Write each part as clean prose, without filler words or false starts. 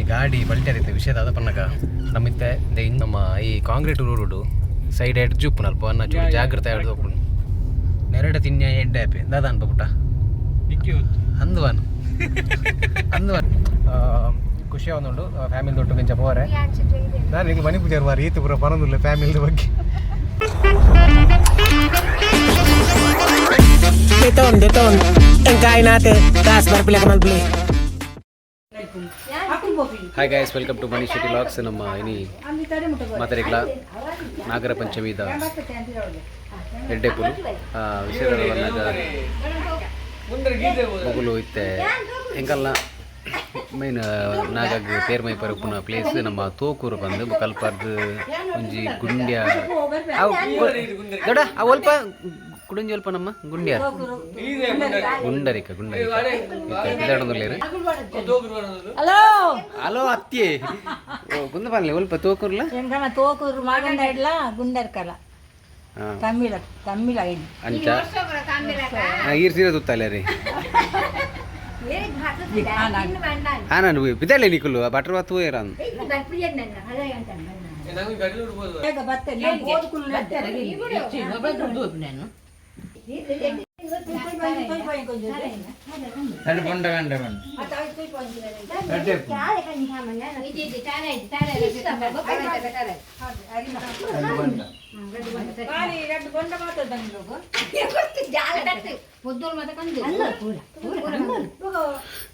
ಗಾಡಿ ಬಲ್ಟರಿತ್ತೆ ವಿಷಯದ ಪನ್ನಗ ನಮ್ಮಿತ್ತೆ ನಮ್ಮ ಈ ಕಾಂಕ್ರೀಟ್ ರೋಡು ಸೈಡ್ ಎಡ್ ಜುಪ್ಪು ಅಲ್ಪ ಅನ್ನ ಚೂರು ಜಾಗ್ರತೆ ಹಿಡಿದು ಹೋಗ್ಬಿಡು ನೆರಡ ತಿನ್ಯ ಎಡ್ಡೆ ಆಪೆ ದಾದ ಅನ್ಪುಟ್ಟ ಅಂದುವನ್ ಅಂದುವನ್ ಖುಷಿ ಒಂದುಂಡು ಫ್ಯಾಮಿಲಿ ದೊಡ್ಡ ಕೊಂಚ ಪೋರೆ ನಾನು ನಿಮ್ಗೆ ಮನೆ ಪೂಜಾರು ಮಾರಿ ಈತ ಪೂರ ಪರೊಂದಿಲ್ಲ ಫ್ಯಾಮಿಲಿದ ಬಗ್ಗೆ hi guys welcome to money city ಲಾಕ್ಸ್ ನಮ್ಮ ಇನಿ ಮಾತಾಡಿಗಳ ನಾಗರ ಪಂಚಮಿದ ಎಡ್ಡೆ ಪುಲು ವಿಷಯದ ಮಗುಲು ಇತ್ತೆ ಎಂಕಲ್ನ ಮೈನ್ ನಾಗಾಗ ತೇರ್ಮೈ ಪರಪುನ ಪ್ಲೇಸ್ ನಮ್ಮ ತೋಕೂರು ಬಂದು ಕಲ್ಪರ್ದು ಒಂಜಿ ಗುಂಡ್ಯ ದೊಡ್ಡ ಅಲ್ಪ ಕುಡಂಜಿ ಅಲ್ಪ ನಮ್ಮ ಗುಂಡ್ಯ ಗುಂಡರಿಕ ಗುಂಡರಿಕ ಹಲೋ ಅತ್ತಿ ಗುಂದ ಬರಲಿ ಒಲ್ಪ ತೋಕೂರ್ಲ ತೋಕೂರು ಮಾಗಂಡ ಇಡ್ಲ ಗುಂಡರ್ಕಲ ತಮಿಳ ತಮಿಳ ಅಂಚ ಈರ್ಸಿರ ತುತ್ತಲ್ಲ ರೀ ನಾನು ಬಿದ್ದಲೆ ನಿಕ್ಕಲು ಬಟ್ರ್ ಬತ್ತು ಇರಾನ್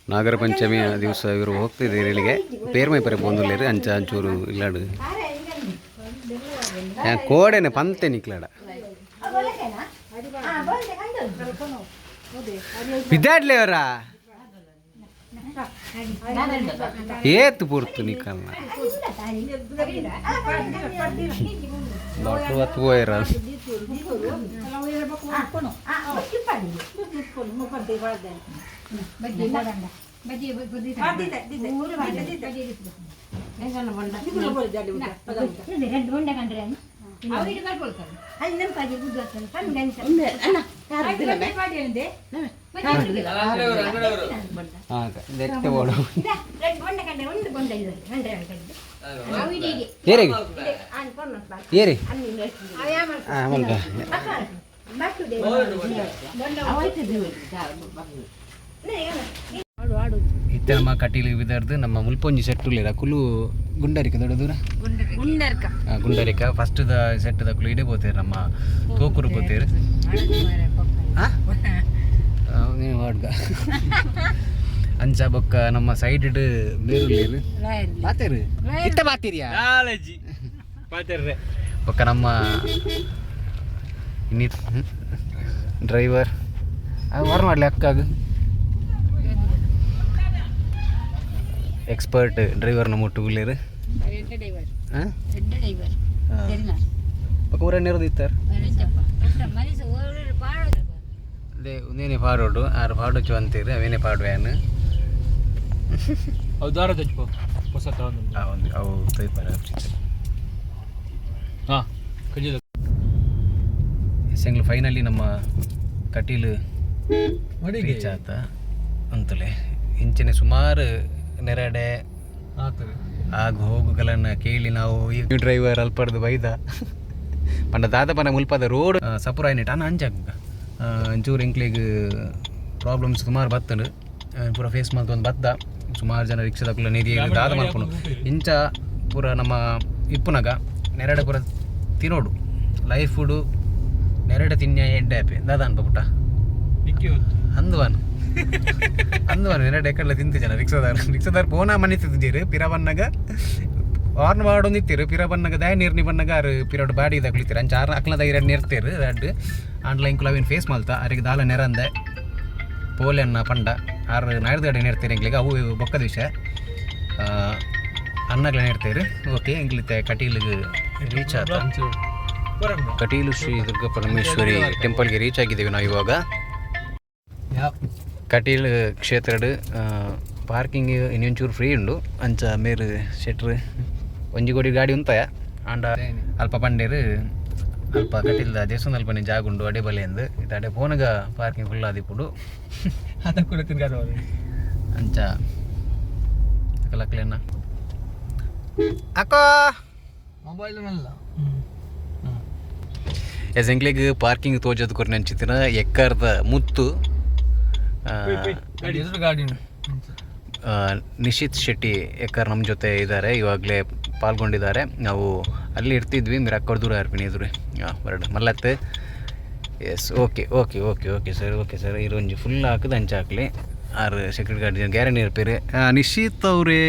ನಾಗರ ಪಂಚಮಿಯ ದಿವಸ ಇವರು ಹೋಗ್ತಿದ್ದೀರಿ ಇಲ್ಲಿಗೆ ಪೇರ್ಮೈ ಪರೆ ಬಂದುಲ್ಲೇರಿ ಅಂಚ ಅಂಚೂರು ಇಲ್ಲಾಡು ಕೋಡೆನೆ ಪಂತೆ ನಿಕ್ಲಾಡ ಬಿದ್ದಾಡ್ಲಿ ಅವರ ಏತು ಪೂರ್ತು ನಿಕ್ಕಲ್ಲ ಡಾಕ್ಟರ್ ಹೊತ್ತು ಹೋಯ್ರ ಏರಿ ಇತ್ತ ನಮ್ಮ ಕಟೀಲು ಬಿದ್ದಾರ್ದು ನಮ್ಮ ಮುಲ್ಪೊಂಜಿ ಸೆಟ್ಟುಲಿರ ಕುಲು ಗುಂಡರಿಕ ದೊಡ್ಡ ದೂರ ಗುಂಡರಿಕ ಫಸ್ಟ್ ದ ಸೆಟ್ ದ ಕುಲು ಇಡೇ ಬೋತೇರು ನಮ್ಮ ತೋಕೂರು ಬೋತೇರು ವಾಡ್ಗ ಅಂಚ ಬೊಕ್ಕ ನಮ್ಮ ಸೈಡ್ ಬೇರುಳ್ಳೇರು ಬಾತೇರು ಇತ್ತ ಬಾತೀರಿಯಾ ಬೊಕ್ಕ ನಮ್ಮ ಇನ್ನಿ ಡ್ರೈವರ್ ವಾರ ಮಾಡ್ಲಿ ಅಕ್ಕಾಗ ಎಕ್ಸ್ಪರ್ಟ್ ಡ್ರೈವರ್ನ ಮುಟ್ಟು ಉಳ್ಳೇರು ಊರ ನೆರದು ಇತ್ತಾರೆ ಅದೇ ಒಂದೇನೆ ಪಾಡೋಡು ಆರು ಪಾಡೋಚು ಅಂತೀರಿ ಅವೇನೇ ಪಾಡುವೇನು ಅವು ಸಂಗ್ಲು ಫೈನಲಿ ನಮ್ಮ ಕಟೀಲು ರೀಚ್ ಆತ ಅಂತಲೇ ಇಂಚಿನ ಸುಮಾರು ನೆರಡೆ ಆಗ ಹೋಗುಗಳನ್ನು ಕೇಳಿ ನಾವು ಈ ಡ್ರೈವರ್ ಅಲ್ಪಡ್ದು ಬೈದ ಪಂಡ ದಾದಪನ ಮುಲ್ಪದ ರೋಡ್ ಸಪುರ ಏನಿಟ್ಟು ಅನ್ನ ಅಂಚಾಗ ಒಂಚೂರು ಇಂಕ್ಲಿಗೆ ಪ್ರಾಬ್ಲಮ್ಸ್ ಸುಮಾರು ಬತ್ತಂಡು ಪೂರ ಫೇಸ್ ಮಾಡ್ಕೊಂಡು ಬದ್ದ ಸುಮಾರು ಜನ ರಿಕ್ಷಾದಕ್ಕೂ ನೀರಿ ದಾದ ಮಾಡ್ಕೊಂಡು ಇಂಚ ಪೂರ ನಮ್ಮ ಇಪ್ಪುನಾಗ ನೆರಡೆ ಪೂರ ತಿನ್ನೋಡು ಲೈಫ್ ಫುಡು ನೆರಡೆ ತಿನ್ಯ ಎಡ್ಡೆ ಆಪೆ ದಾದ ಅನ್ಪುಟ್ಟ ಅಂದುವನು ನೆರಡೆ ಎಕ್ಕಡ್ಲ ತಿಂತ ಜನ ರಿಕ್ಷಾದಾರ ಪೋನ ಮನೆ ತಿಂದಿರು ಪಿರಬನ್ನಾಗ ಆರ್ನ ವಾಡೊಂದಿತ್ತೀರು ಪಿರಬನ್ನಾಗ ದಾಯ ನೀರ್ನಿ ಬನ್ನಾಗ ಆರು ಪಿರೋಡ್ ಬಾಡಿ ಕುಳಿತೀರು ಅಂಚ ಆರು ಅಕ್ಲದಾಗ ಎರಡು ನೆರ್ತೀರು ಎರಡು ಆನ್ಲೈನ್ ಕುಲವಿನ ಫೇಸ್ ಮಲ್ತಾ ಅವರಿಗೆ ದಾಲ ನೆರಂದೆ ಪೋಲೆನ್ನ ಪಂಡ ಆರು ನಾಯ್ದು ಗಾಡಿ ನೆರ್ತೀರಿ ಎಂಗ್ಲಿಗೆ ಅವು ಬೊಕ್ಕದ ವಿಷಯ ಅನ್ನಗ್ಲ ನೆರ್ತೀರು ಓಕೆ ಎಂಗ್ಲಿತ್ತೆ ಕಟೀಲಿಗೆ ರೀಚ್ ಆದ ಕಟೀಲು ಶ್ರೀ ದುರ್ಗಾ ಪರಮೇಶ್ವರಿ ಟೆಂಪಲ್ಗೆ ರೀಚ್ ಆಗಿದ್ದೀವಿ ನಾವು ಇವಾಗ ಕಟೀಲ್ ಕ್ಷೇತ್ರಡ್ ಪಾರ್ಕಿಂಗ್ ಇನ್ನೊಂಚೂರು ಫ್ರೀ ಉಂಡು ಅಂಚ ಮೇರು ಶೆಟ್ರ್ ಒಂಜಿ ಕೋಟಿ ಗಾಡಿ ಉಂತಾಯ ಆಂಡ ಅಲ್ಪ ಪಂಡೇರು ಅಲ್ಪ ಕಟೀಲ್ದ ದೇವಸ್ಥಾನ ಅಲ್ಪನೆ ಜಾಗ ಉಂಡು ಅಡೆ ಬಲೆ ಅಂದು ಇದು ಅಡೆ ಫೋನ್ಗ ಪಾರ್ಕಿಂಗ್ ಫುಲ್ ಆದಿಪ್ಪುಡು ಅಂಚ ಕಲಕ್ಲೆನ್ನ ಅಕ್ಕ ಮೊಬೈಲ್ ಎಸ್ ಎಂಕ್ಲೆಗ್ ಪಾರ್ಕಿಂಗ್ ತೋಜೋದು ಕೊರ ನೆಂಚಿತ್ತಿನ ಎಕ್ಕರ್ದ ಮುತ್ತು ಗಾಡಿ ನಿಶಿತ್ ಶೆಟ್ಟಿ ಎಕ್ಕರ್ ನಮ್ಮ ಜೊತೆ ಇದ್ದಾರೆ, ಇವಾಗಲೇ ಪಾಲ್ಗೊಂಡಿದ್ದಾರೆ. ನಾವು ಅಲ್ಲಿ ಇರ್ತಿದ್ವಿ, మీరు అక్కడ దూరం ఆర్పిని ఎదురు ಬರಡು ಮಲ್ಲತ್ತೆ. Yes okay okay okay okay sir okay sir ಇರೊಂಜಿ ಫುಲ್ ಹಾಕದು ಹಂಚೆ ಹಾಕಲಿ 6 ಸೆಕ್ಯೂರಿಟಿ ಗಾರ್ಡ್ ಗ್ಯಾರಂಟಿ ಇರ್ಪೇರಿ. ನಿಶಿತ್ ಅವರೇ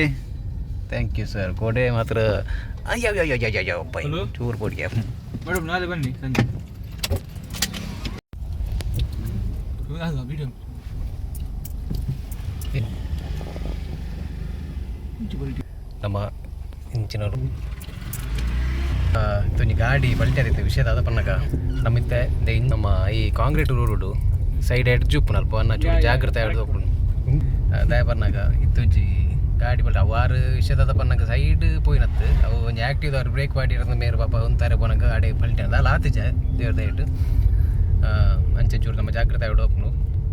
ಥ್ಯಾಂಕ್ ಯು ಸರ್. ಗೋಡೆ ಮಾತ್ರ ಅಯ್ಯೋ ಬೈ ಚೂರು ಕೊಡಿಗೆ ಮೇಡಮ್ ನಾಳೆ ಬನ್ನಿ ಸಂಜೆ. ನಮ್ಮ ಇಂಚಿನವರು ಇದೊಂದು ಗಾಡಿ ಬಲ್ಟೈತೆ ವಿಷಯದ ಅದ ಪನ್ನಗ ನಮ್ಮಿತ್ತೆ ನಮ್ಮ ಈ ಕಾಂಕ್ರೀಟ್ ರೋಡು ಸೈಡ್ ಎಡ್ ಜೂಪು ನಲ್ಪ ಅನ್ನ ಚೂರು ಜಾಗ್ರತೆ ಆಡ್ದು ದಯ ಪನ್ನಾಗ ಇತ್ತೊಂಜಿ ಗಾಡಿ ಬಲ್ಟ ಅವಾರು ವಿಷಯದ ಪನ್ನಗ ಸೈಡ್ ಪೋಯಿನತ್ತು ಅವು ಒಂದು ಆ್ಯಕ್ಟಿವ್ ಅವ್ರು ಬ್ರೇಕ್ ಮಾಡಿ ಇರೋದು ಮೇರೆ ಪಾಪ ಒಂತಾರೆ ಪೋನಾಗ ಗಾಡಿ ಬಲ್ಟೆ ಅಲ್ಲ ಆತಿಜ ದೇವ್ರ ದಯಟು ಅಂಚೆ ಚೂರು ನಮ್ಮ ಜಾಗ್ರತೆ ಆಡೋಪ್ನು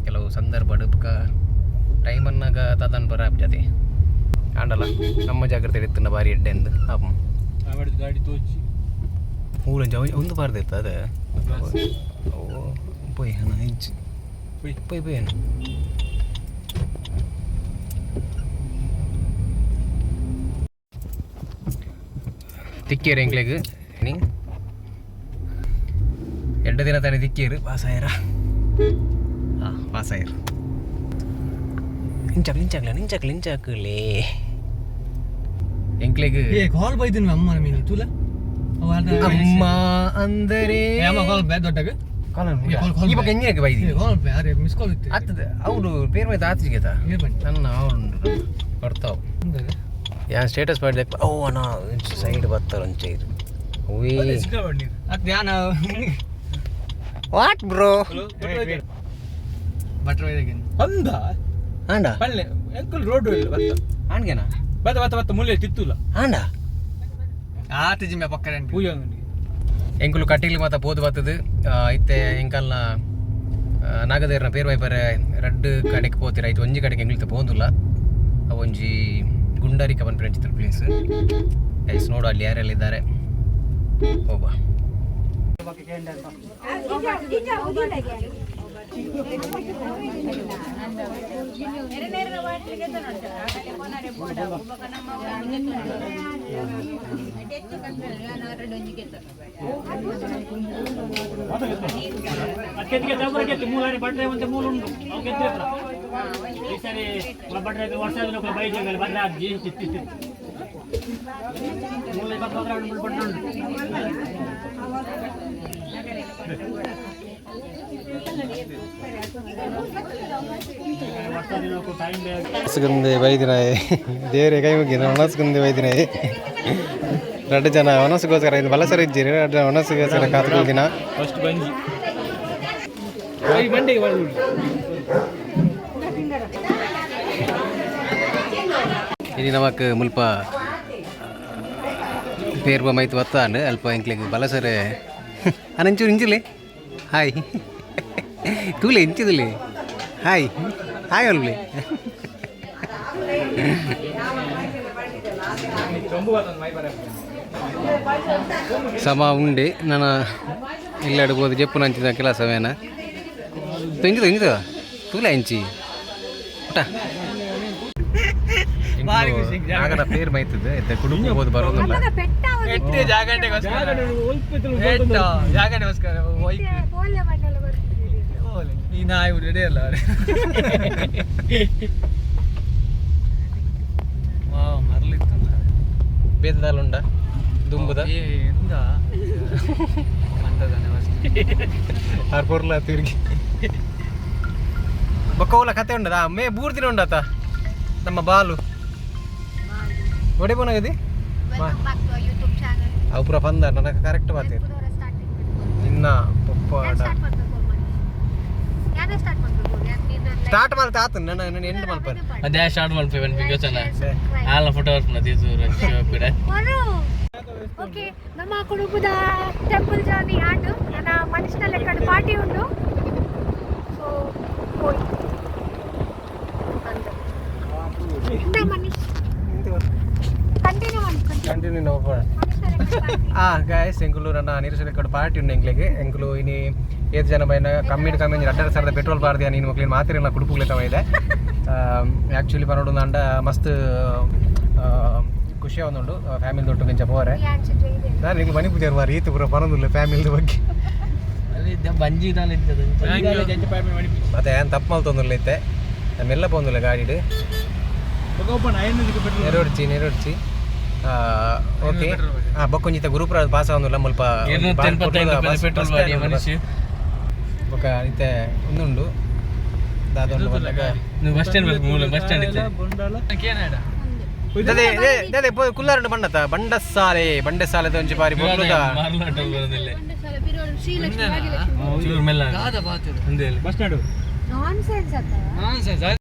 ಕೆಲವು ಸಂದರ್ಭ ಅಡುಪ್ಕ ಟೈಮ್ ಅನ್ನಾಗ ತದನ್ ಬರ ಜತೆ ಆಂಡಲ್ಲ ನಮ್ಮ ಜಾಗ್ರತೆ ಇತ್ತು ಬಾರಿ ಎಡ್ಡೆಂದು ಪಾಪ ಗಾಡಿ ತೋಚಿ ಊರಂಜ ಒಂದು ಬಾರ್ದಿತ್ತು ಅದೇ ಪೊಯ್ ಹಣ ಇಂಚು ಪೊಯ್ ಪೊಯ್ ಹಣ ತಿಕ್ಕೇರು ಎಂಕ್ಲೆಗ್ ನೀ 2 ದಿನ ತಾನೇ ತಿಕ್ಕೇರು ಪಾಸಾಯರ ಪಾಸಾಯರು ಇಂಚಾಕ್ಲೇ ಎಂಕ್ಲೆಗ್ ಕಾಲ್ ಬೈದಿನ ಅಮ್ಮ ಮೀನು ತುಲ ಅಮ್ಮ ಅಂದರೆ ದೊಡ್ಡಗ ಇವಾಗ ಹೆಂಗೆ ಬೈದಿ ಮಿಸ್ ಕಾಲ್ ಇತ್ತು ಆಗ್ತದೆ ಅವರು ಬೇರೆ ಮೇಲೆ ಆತಿಗೆತ ನನ್ನ ಅವನು ಬರ್ತಾವ ಯಾನ್ ಸ್ಟೇಟಸ್ ಮಾಡಿದೆ ಓ ಅಣ್ಣ ಸೈಡ್ ಬರ್ತಾರೆ ಒಂಚೂರು ವಾಟ್ ಬ್ರೋ ಅಂದ ಆಂಡ ಪಳ್ಳೆ ಎಂಕಲ್ ರೋಡ್ ಆಣ್ಗೆನಾ ಬತ್ತ ಮುಳ್ಳೆ ತಿತ್ತುಲ ಆಂಡ ಆತ ಜಿಮ್ಮೆ ಪಕ್ಕದ ಪೂಜೆ ಎಂಕುಲು ಕಟ್ಟಿಲಿ ಮಾತ ಪೋದು ಬತ್ತದು ಇತ್ತೆ ಎಂಕಲ್ನ ನಾಗದೇರ್ನ ಪೇರು ವೈಪರೆ ರಡ್ಡ್ ಕಡೆಗೆ ಪೋತಿರ ಐತೆ ಒಂಜಿ ಕಡೆಗೆ ಎಂಗ್ಲಿತ ಪೋಂದುಲ್ಲ ಒಂಜಿ ಗುಂಡರಿಕ ಬಂದು ಫ್ರೆಂಡ್ಸ್ ಪ್ಲೇಸ್ ಗೈಸ್ ನೋಡು ಅಲ್ಲಿ ಯಾರೆಲ್ಲ ಇದ್ದಾರೆ ಹೋಗ ಒಣಸ್ಕಂದೆ ಬೈದಿನಾಯಿ ದೇವ್ರೆ ಕೈ ಮುಗಿನ ಒಣಸ್ಕಂದೆ ಬೈದಿನಾಯಿ 2 ಜನ ಒಣಸ್ಗೋಸ್ಕರ ಇದು ಬಲಸರ ಇದ್ದೀರಿ 2 ಜನ ಒಣಸ್ಗೋಸ್ಕರ ಕಾತ್ಕೊಳ್ದಿನ ಫಸ್ಟ್ ಬಂಜಿ ಬಂಡಿಗೆ ಬರಲಿ ಇದು ನಮಕ್ ಮುಲ್ಪ ಪೇರ್ ಬೈತು ಬತ್ತಾಂಡ್ ಅಲ್ಪ ಎಂಕ್ಲಿಗೆ ಬಲಸರೆ ಅನಂಚೂರು ಇಂಚಿಲೆ ಹಾಯ್ ತೂಲೆ ಇಂಚಿದುಲೆ ಹಾಯ್ ಹಾಯ್ ಅಲ್ಲೆ ಸಮ ಉಂಡೆ ನಾನು ಇಲ್ಲ ಅಡ್ಬೋದು ಜಪ್ಪು ನಂಚಿದ ಕೆಲಸವೇನ ಇಂಚಿದ ಇಂಚಿದ ತೂಲೆ ಇಂಚಿ ಊಟ ಆಗದ ಪೇರ್ ಮೈತದೆ ಎತ್ತೆ ಕುಟುಂಬ ಹೋದ್ ಬರೋದಿಲ್ಲ ಈ ನಾಯಿ ರೆಡಿ ಅಲ್ಲ ಮರಲಿತ್ತಲ್ಲ ಬೇದದಾಲುಂಡ ದುಂಬುದ ಪೊರ್ಲ ತಿರುಗಿ ಬೊಕ್ಕವಲ್ಲ ಕತೆ ಉಂಡದ ಮೇ ಬೂರ್ದಿನ ಉಂಡತ ನಮ್ಮ ಬಾಲು ಒಡೆ ಬೋನಾಗದಿ ಅವು ಪೂರ ಬಂದ ನನಗೆ ಕರೆಕ್ಟ್ ಬಾತೀರಿ ಇನ್ನ ಪಪ್ಪ ಸ್ಟಾರ್ಟ್ ಮಾಡ್ತಾ ಆತು ನನ್ನ ಎಂಡ್ ಮಲ್ಪರ್ ಅದೇ ಸ್ಟಾರ್ಟ್ ಮಾಡ್ತೀವಿ ಒಂದು ಯೋಚನೆ ಆಲ ಫೋಟೋ ಕೂಡ ಓಕೆ ನಮ್ಮ ಕುಟುಂಬದ ಟೆಂಪಲ್ ಜರ್ನಿ ಆಟು ನನ್ನ ಮನುಷ್ಯನಲ್ಲಿ ಎಕ್ಕಡ ಪಾರ್ಟಿ ಉಂಟು ಸೊ ಹೋಯ್ ಅಂದ ಮನುಷ್ಯ ಕಂಟಿನ್ಯೂ ನೋಡ್ಬೋಣ ಗಾಯಸ್ ಎಂಕುಲು ನನ್ನ ನೀರು ಪಾರ್ಟಿ ಉಂಡು ಎಂಕ್ಲೆಗೆ ಎಂಕುಲು ಇನಿ 7 ಜನ ಬೈನ ಕಮ್ಮಿ 2,500 ಪೆಟ್ರೋಲ್ ಬಾರ್ದಿಯ ನೀನು ಮಕ್ಳಿನ ಮಾತಿರಲ್ಲ ಕುಡುಪುಗ್ಲೇತವ ಇದೆ ಆ್ಯಕ್ಚುಲಿ ಪನ್ನೋಡು ಅಂಡ ಮಸ್ತ್ ಖುಷಿ ಆವೊಂದುಂಡು ಫ್ಯಾಮಿಲಿ ದೊಟ್ಟು ನಿಂಚ ಪೋರೆ ನಾನು ನಿಂಗೆ ಮನೆ ಪೂಜೆ ಮಾರಿ ಈತು ಪೂರ ಪನ್ನೊಂದುಲ್ಲ ಫ್ಯಾಮಿಲಿ ಬಗ್ಗೆ ಮತ್ತೆ ಏನು ತಪ್ಪು ಮಲ್ತೊಂದುಲ್ಲ ಇತ್ತೆ ನಮ್ಮೆಲ್ಲ ಪೋಂದುಲ್ಲ ಗಾಡಿಡು ನೆರೊಡ್ಚಿ ಓಕೆ ಬೊಕ್ಕೊಂಜಿತ ಗುರುಪುರ ಪಾಸ್ ಆವೊಂದುಲ್ಲ ಮುಲ್ಪ ಬೊಕ ಇತ್ತೆ ಒಂದುಂಡು ದಾದೊಂದು ಬಸ್ ಸ್ಟ್ಯಾಂಡ್ ಕುಲ್ಲಾರಂಡು ಬಣ್ಣತ ಬಂಡಸಾಲೆ ಒಂಜಿ ಬಾರಿ ಬೊರ್ಲುದ ಬಸ್ ಸ್ಟ್ಯಾಂಡ್ ನಾನ್ಸೆನ್ಸ್